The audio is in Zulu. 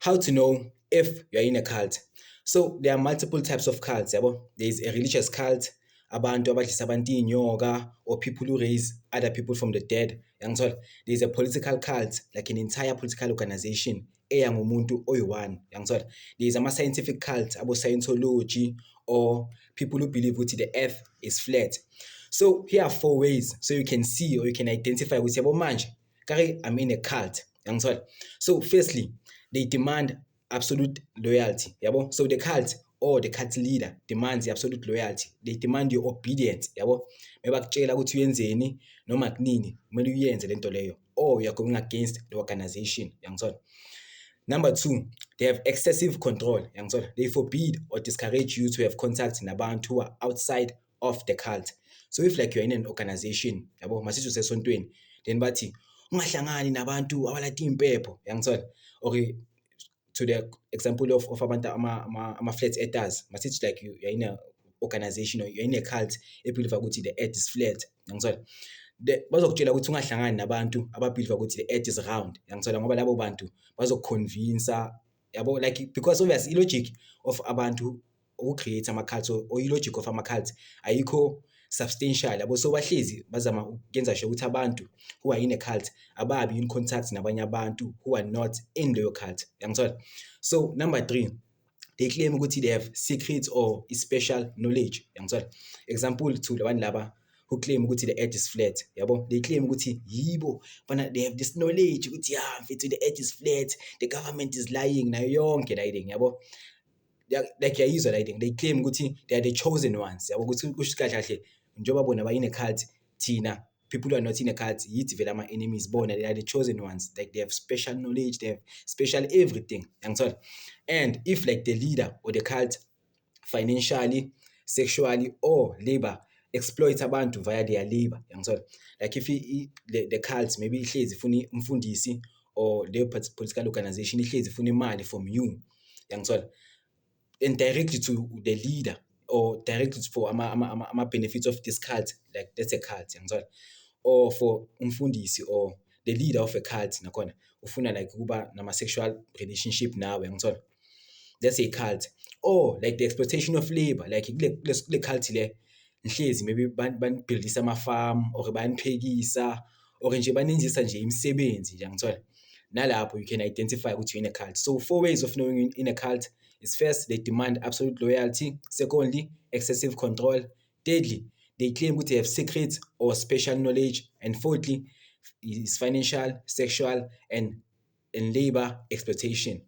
How to know if you're in a cult? So there are multiple types of cults. There is a religious cult, abantu abadlisa abantu iy'nyoka, or people who raise other people from the dead. There is a political cult, like an entire political organization eya ngumuntu oyi-one. There is ama-scientific cult, abo-Scientology, or people who believe that the earth is flat. So here are 4 ways so you can see or you can identify with yabo manje kare I'm in a cult. So firstly, they demand absolute loyalty. So the cult or the cult leader demands absolute loyalty. They demand your obedience. Mebakutshela ukuthi uyenzeni noma kunini kumele uyenze lento leyo, or you're going against the organization. Number 2, they have excessive control. They forbid or discourage you to have contact nabantu who are outside of the cult. So if like you're in an organization, masithi usesontweni, then bathi ungahlangani nabantu abalatha impepho. Or to the example of abantu ama-flat earthers, masithi like you're in an organization or you're in a cult ebelieve ukuthi the earth is flat. Bazokutshela ukuthi ungahlangani nabantu ababelieve ukuthi the earth is round. Ngoba labo bantu bazokuconvince, like, because obviously ilogic of abantu uku-create ama-cult or ilogic of ama-cult ayikho substantial. So bahlezi bazama ukuyenza sure ukuthi abantu who are in a cult ababi in contact nabanye abantu who are not in the cult. So number 3, they claim ukuthi they have secret or special knowledge. Example to labantu laba who claim ukuthi the earth is flat. They claim ukuthi yibo they have this knowledge ukuthi the earth is flat, the government is lying nayo yonke la thing. Like yayizwa la thing, they claim ukuthi they are the chosen ones. Ukuthi kusho kahle kahle njengoba bona ba in a cult, thina people who are not in a cult yithi vele ama enemies bona, they are the chosen ones. Like they have special knowledge, they have special everything. And if like the leader or the cult financially, sexually, or labor exploit abantu via their labor. Like if the cult maybe ihlezi ifuna umfundisi or the political organization ihlezi ifuna imali from you, and directly to the leader or directly for ama benefits of this cult, like that's a cult. Or for umfundisi or the leader of a cult nakhona ufuna like kuba nama sexual relationship nawe. That's a cult. Or like the exploitation of labor, like kule cult le nhlezi maybe banibhildisa ama-farm or baniphekisa or nje banenzisa nje imisebenzi. Nalapho you can identify ukuthi you're in a cult. So 4 ways of knowing in a cult is: first, they demand absolute loyalty. Secondly, excessive control. Thirdly, they claim to have secret or special knowledge. And fourthly, is financial, sexual, and labor exploitation.